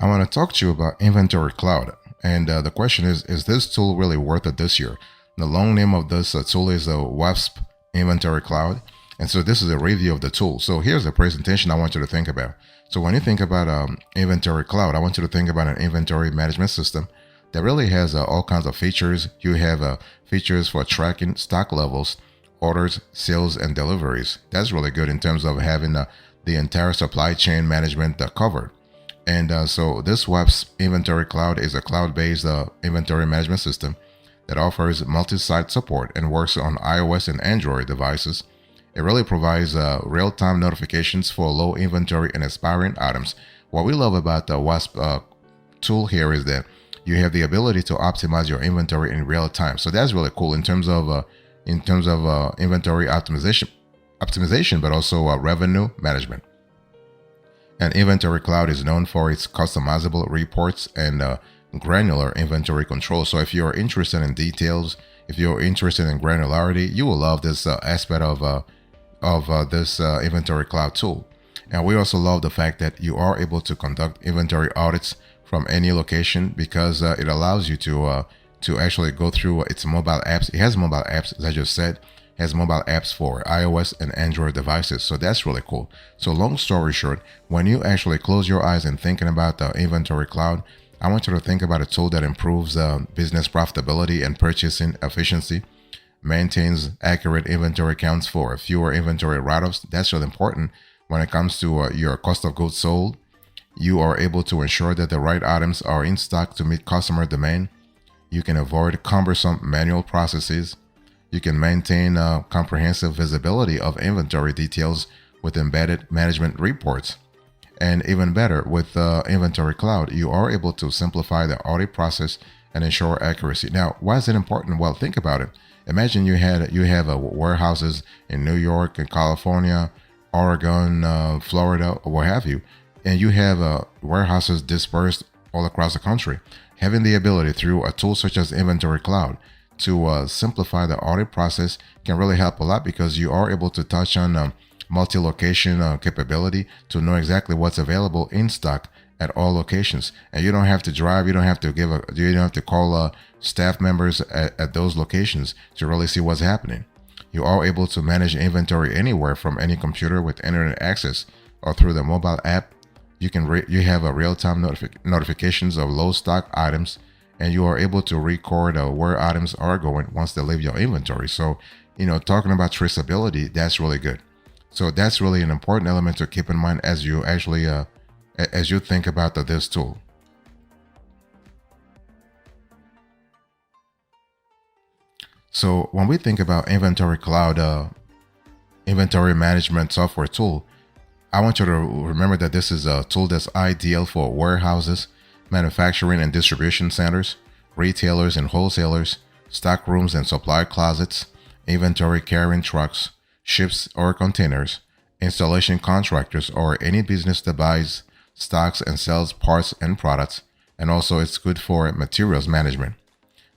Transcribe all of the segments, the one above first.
I want to talk to you about InventoryCloud. And the question is this tool really worth it this year? The long name of this tool is the WASP InventoryCloud. And so this is a review of the tool. So here's the presentation I want you to think about. So when you think about InventoryCloud, I want you to think about an inventory management system that really has all kinds of features. You have features for tracking stock levels, orders, sales, and deliveries. That's really good in terms of having the entire supply chain management covered. And so this WASP InventoryCloud is a cloud-based inventory management system that offers multi-site support and works on iOS and Android devices. It really provides real-time notifications for low inventory and expiring items. What we love about the WASP tool here is that you have the ability to optimize your inventory in real time. So that's really cool in terms of inventory optimization, but also revenue management. And InventoryCloud is known for its customizable reports and granular inventory control. So if you're interested in details, if you're interested in granularity, you will love this aspect of this InventoryCloud tool. And we also love the fact that you are able to conduct inventory audits from any location because it allows you to actually go through its mobile apps. It has mobile apps, as I just said. Has mobile apps for iOS and Android devices. So that's really cool. So long story short, when you actually close your eyes and thinking about the InventoryCloud, I want you to think about a tool that improves business profitability and purchasing efficiency, maintains accurate inventory counts for fewer inventory write-offs. That's really important when it comes to your cost of goods sold. You are able to ensure that the right items are in stock to meet customer demand. You can avoid cumbersome manual processes. You can maintain comprehensive visibility of inventory details with embedded management reports. And even better, with InventoryCloud, you are able to simplify the audit process and ensure accuracy. Now, why is it important? Well, think about it. Imagine you have warehouses in New York and California, Oregon, Florida, or what have you, and you have warehouses dispersed all across the country. Having the ability through a tool such as InventoryCloud to simplify the audit process can really help a lot because you are able to touch on multi-location capability to know exactly what's available in stock at all locations, and you don't have to drive. You don't have to call staff members at those locations to really see what's happening. You are able to manage inventory anywhere from any computer with internet access or through the mobile app. You have a real-time notifications of low stock items, and you are able to record where items are going once they leave your inventory. So, talking about traceability, that's really good. So that's really an important element to keep in mind as you actually, as you think about this tool. So when we think about InventoryCloud, inventory management software tool, I want you to remember that this is a tool that's ideal for warehouses, manufacturing and distribution centers, retailers and wholesalers, stock rooms and supply closets, inventory carrying trucks, ships or containers, installation contractors, or any business that buys, stocks, and sells parts and products. And also it's good for materials management.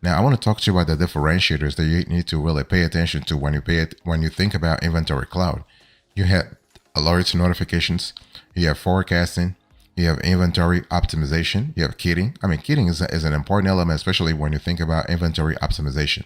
Now I want to talk to you about the differentiators that you need to really pay attention to when you think about InventoryCloud. You have alerts, notifications, you have forecasting, you have inventory optimization, you have kitting. Kitting is an important element, especially when you think about inventory optimization.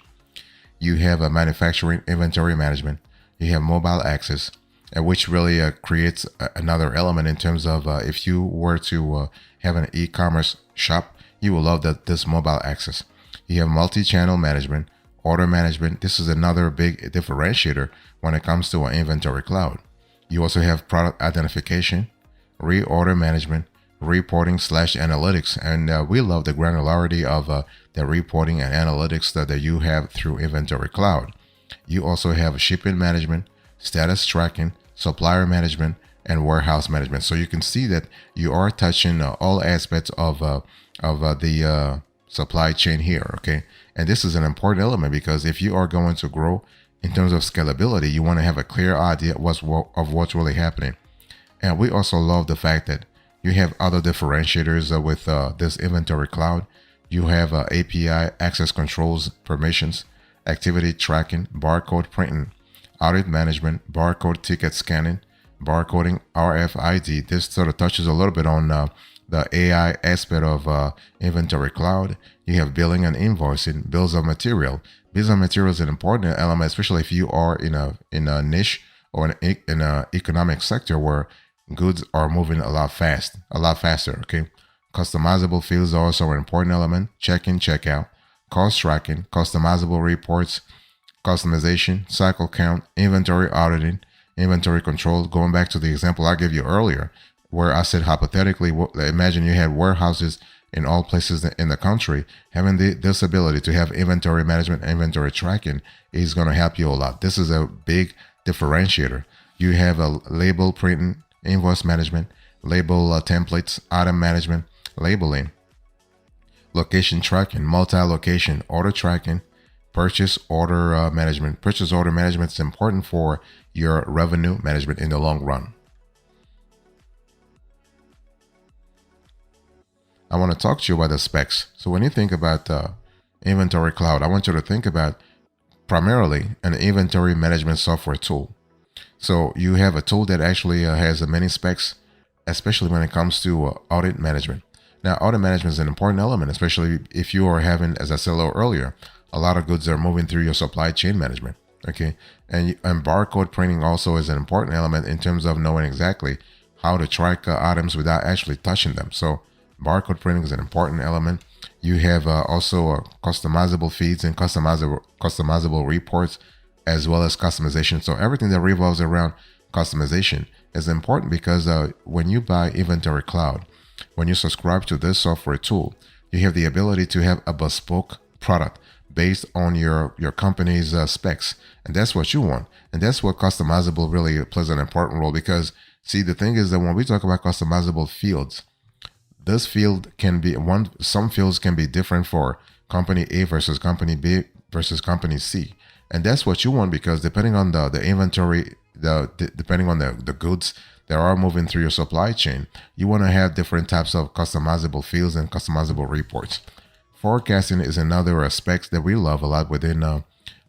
You have a manufacturing inventory management. You have mobile access, which really creates another element in terms of if you were to have an e-commerce shop, you will love this mobile access. You have multi-channel management, order management. This is another big differentiator when it comes to InventoryCloud. You also have product identification, reorder management, reporting / analytics, and we love the granularity of the reporting and analytics that you have through InventoryCloud. You also have shipping management, status tracking, supplier management, and warehouse management. So you can see that you are touching all aspects of the supply chain here. Okay, and this is an important element because if you are going to grow in terms of scalability, you want to have a clear idea of what's really happening. And we also love the fact that you have other differentiators with this InventoryCloud. You have API access controls, permissions, activity tracking, barcode printing, audit management, barcode ticket scanning, barcoding, RFID. This sort of touches a little bit on the AI aspect of Inventory Cloud. You have billing and invoicing, bills of material. Bills of material is an important element, especially if you are in a niche or in a economic sector where goods are moving a lot faster. Okay, customizable fields are also an important element. Check-in, check-out, cost tracking, customizable reports, customization, cycle count, inventory auditing, inventory control. Going back to the example I gave you earlier, where I said hypothetically, imagine you had warehouses in all places in the country. Having this ability to have inventory management, inventory tracking is going to help you a lot. This is a big differentiator. You have a label printing, invoice management, label templates, item management, labeling, location tracking, multi-location, order tracking, purchase order management. Purchase order management is important for your revenue management in the long run. I want to talk to you about the specs. So when you think about Inventory Cloud, I want you to think about primarily an inventory management software tool. So you have a tool that actually has many specs, especially when it comes to audit management. Now, audit management is an important element, especially if you are having, as I said a little earlier, a lot of goods are moving through your supply chain management. Okay, and barcode printing also is an important element in terms of knowing exactly how to track items without actually touching them. So barcode printing is an important element. You have also customizable feeds and customizable reports, as well as customization. So everything that revolves around customization is important because when you buy Inventory Cloud, when you subscribe to this software tool, you have the ability to have a bespoke product based on your company's specs. And that's what you want. And that's what customizable really plays an important role, because see, the thing is that when we talk about customizable fields, this field can be some fields can be different for company A versus company B versus company C. And that's what you want, because depending on the inventory, depending on the goods that are moving through your supply chain, you want to have different types of customizable fields and customizable reports. Forecasting is another aspect that we love a lot within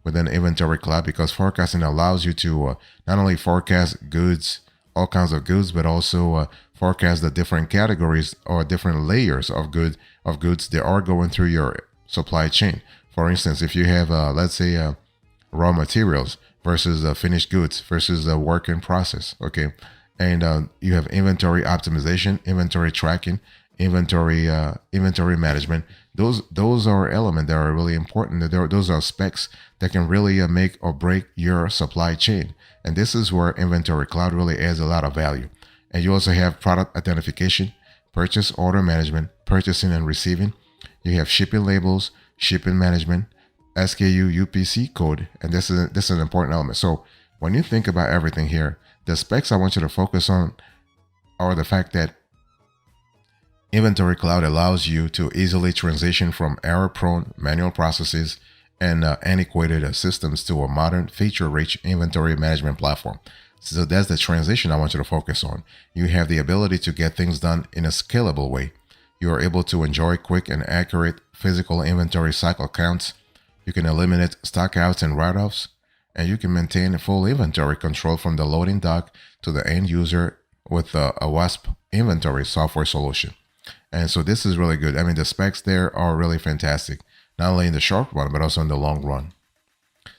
Inventory Cloud, because forecasting allows you to not only forecast goods, all kinds of goods, but also forecast the different categories or different layers of goods that are going through your supply chain. For instance, if you have let's say raw materials versus finished goods versus the work in process, okay, and you have inventory optimization, inventory tracking, inventory management. Those are elements that are really important. Those are specs that can really make or break your supply chain. And this is where Inventory Cloud really adds a lot of value. And you also have product identification, purchase order management, purchasing and receiving. You have shipping labels, shipping management, SKU UPC code, and this is an important element. So when you think about everything here, the specs I want you to focus on are the fact that Inventory Cloud allows you to easily transition from error-prone manual processes and antiquated systems to a modern, feature-rich inventory management platform. So that's the transition I want you to focus on. You have the ability to get things done in a scalable way. You are able to enjoy quick and accurate physical inventory cycle counts. You can eliminate stockouts and write-offs, and you can maintain full inventory control from the loading dock to the end user with a WASP inventory software solution. And so this is really good. I mean, the specs there are really fantastic, not only in the short run, but also in the long run.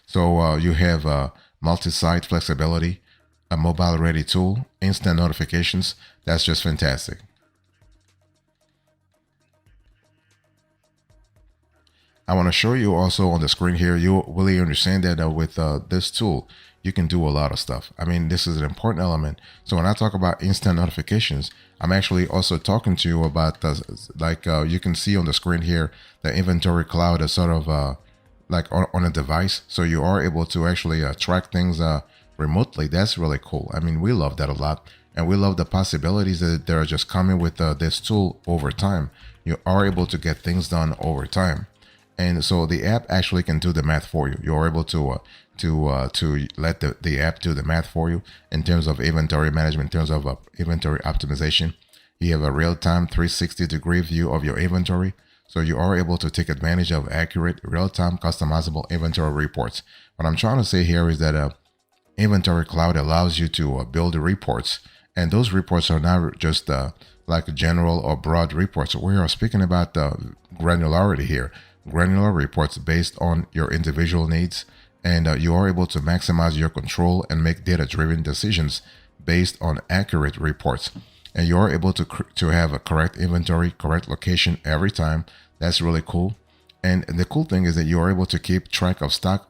So you have multi-site flexibility, a mobile-ready tool, instant notifications. That's just fantastic. I want to show you also on the screen here, you really understand that with this tool, you can do a lot of stuff. I mean, this is an important element. So when I talk about instant notifications, I'm actually also talking to you about you can see on the screen here, the Inventory Cloud is sort of like on a device. So you are able to actually track things remotely. That's really cool. I mean, we love that a lot. And we love the possibilities that are just coming with this tool over time. You are able to get things done over time. And so the app actually can do the math for you. You're able to let the app do the math for you in terms of inventory management, in terms of inventory optimization. You have a real-time 360-degree view of your inventory. So you are able to take advantage of accurate, real-time, customizable inventory reports. What I'm trying to say here is that Inventory Cloud allows you to build the reports. And those reports are not just like general or broad reports. We are speaking about the granularity here, granular reports based on your individual needs, and you are able to maximize your control and make data-driven decisions based on accurate reports. And you are able to have a correct inventory, correct location every time. That's really cool. And the cool thing is that you are able to keep track of stock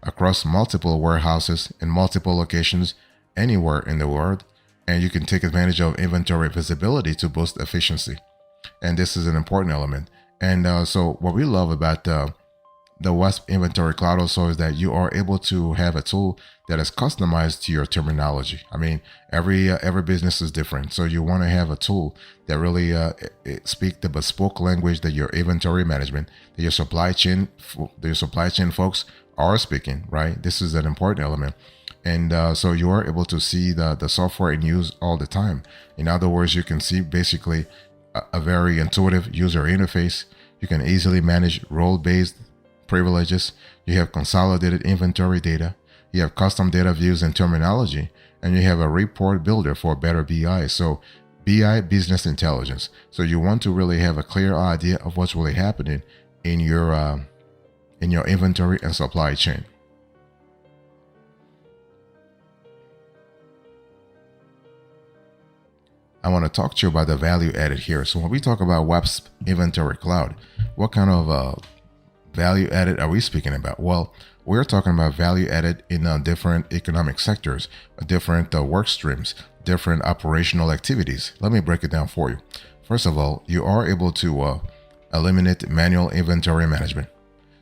across multiple warehouses in multiple locations anywhere in the world. And you can take advantage of inventory visibility to boost efficiency. And this is an important element. And so what we love about the WASP Inventory Cloud also is that you are able to have a tool that is customized to your terminology. I mean, every business is different, so you want to have a tool that really speak the bespoke language that your inventory management, that your supply chain folks are speaking. Right, this is an important element. And so you are able to see the software in use all the time. In other words, you can see basically a very intuitive user interface. You can easily manage role-based privileges. You have consolidated inventory data. You have custom data views and terminology. And you have a report builder for better BI. So BI, business intelligence. So you want to really have a clear idea of what's really happening in your inventory and supply chain. I want to talk to you about the value added here. So when we talk about WASP Inventory Cloud, what kind of value added are we speaking about? Well, we're talking about value added in different economic sectors, different work streams, different operational activities. Let me break it down for you. First of all, you are able to eliminate manual inventory management.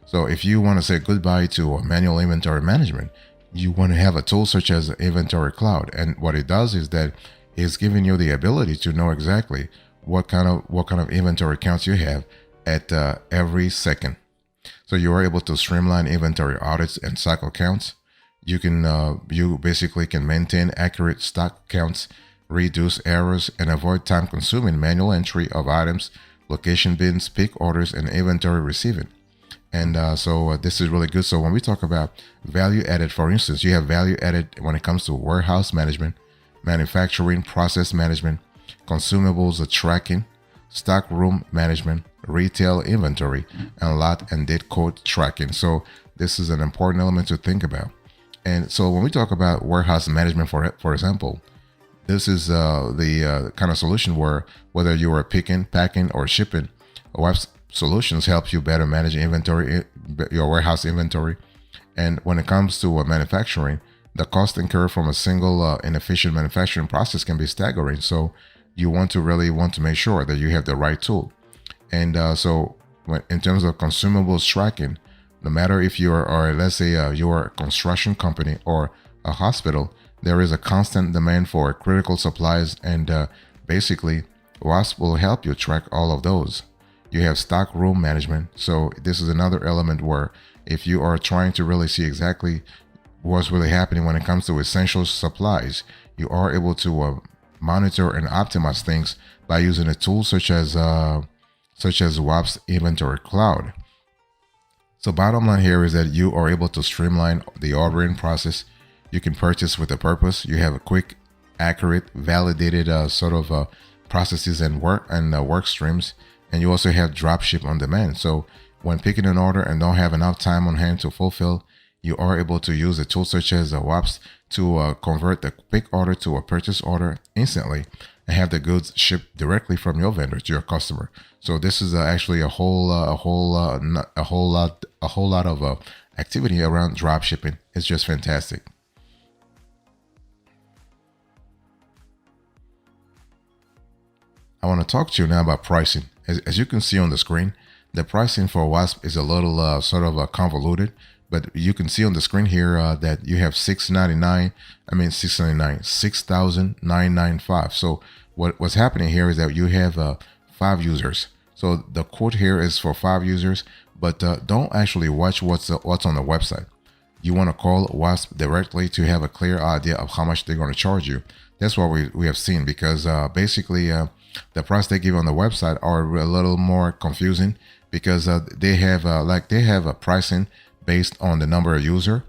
So if you want to say goodbye to manual inventory management, you want to have a tool such as Inventory Cloud. And what it does is that it's giving you the ability to know exactly what kind of inventory counts you have at every second. So you are able to streamline inventory audits and cycle counts. You basically can maintain accurate stock counts, reduce errors, and avoid time-consuming manual entry of items, location bins, peak orders, and inventory receiving. And so this is really good. So when we talk about value added, for instance, you have value added when it comes to warehouse management, manufacturing process management, consumables tracking, stock room management, retail inventory, and lot and date code tracking. So this is an important element to think about. And so when we talk about warehouse management, for example, this is the kind of solution where whether you are picking, packing, or shipping, WASP solutions help you better manage inventory, your warehouse inventory. And when it comes to manufacturing, the cost incurred from a single inefficient manufacturing process can be staggering. So you want to make sure that you have the right tool. And so in terms of consumables tracking, no matter if you are, or let's say you're a construction company or a hospital, there is a constant demand for critical supplies, and basically WASP will help you track all of those. You have stock room management. So this is another element where if you are trying to really see exactly what's really happening when it comes to essential supplies, you are able to monitor and optimize things by using a tool such as WASP Inventory Cloud. So bottom line here is that you are able to streamline the ordering process. You can purchase with a purpose. You have a quick, accurate, validated processes and work streams, and you also have dropship on demand. So when picking an order and don't have enough time on hand to fulfill, you are able to use a tool such as WASP to convert the pick order to a purchase order instantly and have the goods shipped directly from your vendor to your customer. So this is actually a whole lot of activity around drop shipping. It's just fantastic. I want to talk to you now about pricing. As you can see on the screen, the pricing for WASP is a little convoluted. But you can see on the screen here that you have $6,995. So what's happening here is that you have 5 users. So the quote here is for 5 users, but don't actually watch what's on the website. You want to call WASP directly to have a clear idea of how much they're going to charge you. That's what we have seen, because basically the price they give on the website are a little more confusing, because they have a pricing based on the number of user,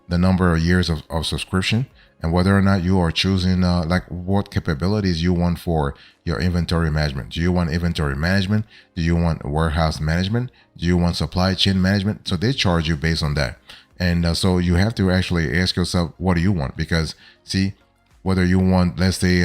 the number of years of subscription, and whether or not you are choosing like what capabilities you want for your inventory management. Do you want inventory management? Do you want warehouse management? Do you want supply chain management? So they charge you based on that. And so you have to actually ask yourself, what do you want? Because see, whether you want, let's say,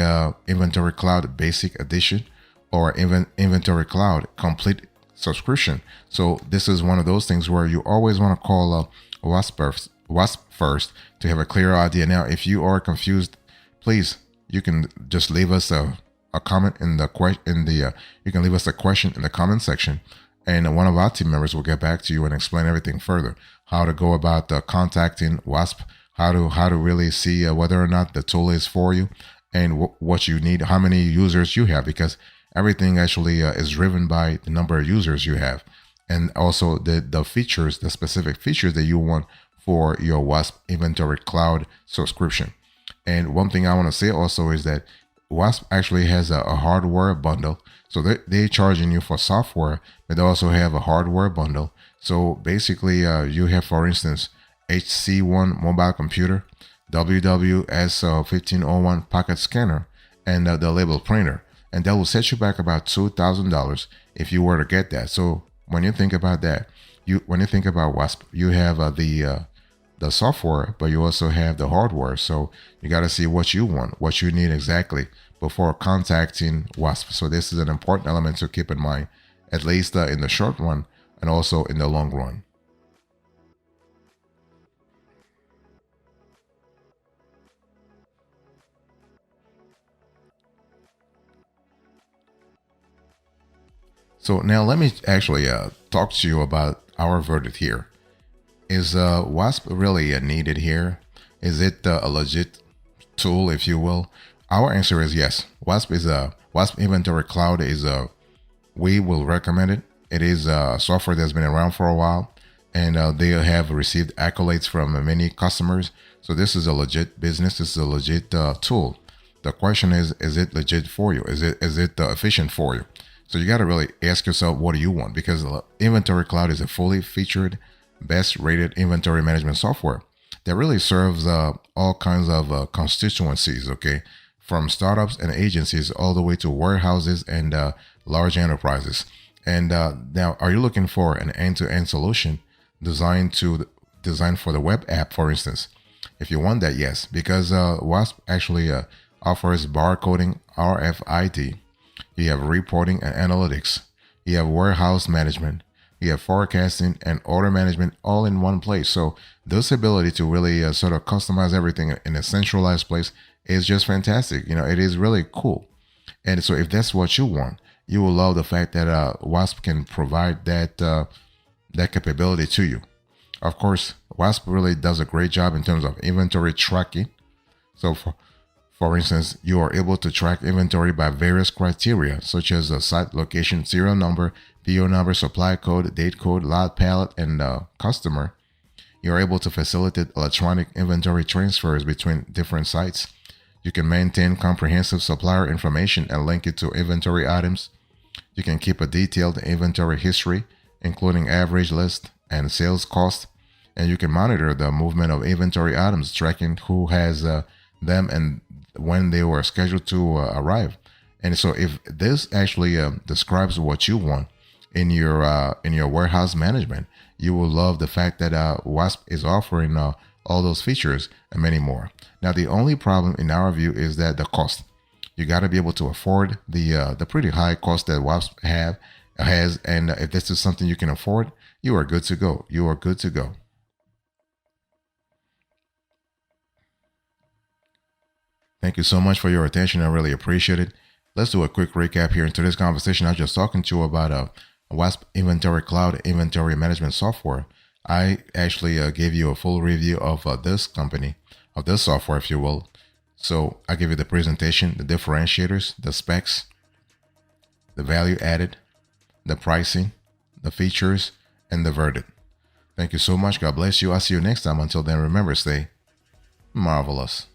Inventory Cloud Basic Edition or Inventory Cloud Complete Subscription. So this is one of those things where you always want to call WASP first to have a clear idea. Now, if you are confused, please, you can just leave us a comment in the you can leave us a question in the comment section, and one of our team members will get back to you and explain everything further, how to go about contacting WASP, how to really see whether or not the tool is for you, and what you need, how many users you have, because everything actually is driven by the number of users you have, and also the features, the specific features that you want for your WASP Inventory Cloud subscription. And one thing I want to say also is that WASP actually has a hardware bundle. So they're charging you for software, but they also have a hardware bundle. So basically, you have, for instance, HC1 mobile computer, WWS1501 pocket scanner, and the label printer. And that will set you back about $2,000 if you were to get that. So when you think about that, when you think about WASP, you have the software, but you also have the hardware. So you got to see what you want, what you need exactly before contacting WASP. So this is an important element to keep in mind, at least in the short run and also in the long run. So now let me actually talk to you about our verdict here. Is WASP really needed here? Is it a legit tool, if you will? Our answer is yes. WASP Inventory Cloud is we will recommend it. It is a software that's been around for a while, and they have received accolades from many customers. So this is a legit business. This is a legit tool. The question is it legit for you? Is it efficient for you? So you got to really ask yourself, what do you want? Because Inventory Cloud is a fully featured, best rated inventory management software that really serves all kinds of constituencies, okay? From startups and agencies all the way to warehouses and large enterprises. And now, are you looking for an end-to-end solution designed for the web app, for instance? If you want that, yes, because WASP actually offers barcoding, RFID. You have reporting and analytics. You have warehouse management. You have forecasting and order management all in one place. So this ability to really sort of customize everything in a centralized place is just fantastic. You know, it is really cool. And so if that's what you want, you will love the fact that WASP can provide that capability to you. Of course, WASP really does a great job in terms of inventory tracking. So for instance, you are able to track inventory by various criteria, such as the site location, serial number, PO number, supply code, date code, lot pallet, and customer. You're able to facilitate electronic inventory transfers between different sites. You can maintain comprehensive supplier information and link it to inventory items. You can keep a detailed inventory history, including average list and sales cost. And you can monitor the movement of inventory items, tracking who has them and when they were scheduled to arrive. And so if this actually describes what you want in your warehouse management, you will love the fact that WASP is offering all those features and many more. Now, the only problem in our view is that the cost. You got to be able to afford the pretty high cost that WASP has. And if this is something you can afford, you are good to go. You are good to go. Thank you so much for your attention. I really appreciate it. Let's do a quick recap here. In today's conversation, I was just talking to you about a WASP Inventory Cloud inventory management software. I actually gave you a full review of this company, of this software, if you will. So I give you the presentation, the differentiators, the specs, the value added, the pricing, the features, and the verdict. Thank you so much. God bless you. I'll see you next time. Until then, remember, stay marvelous.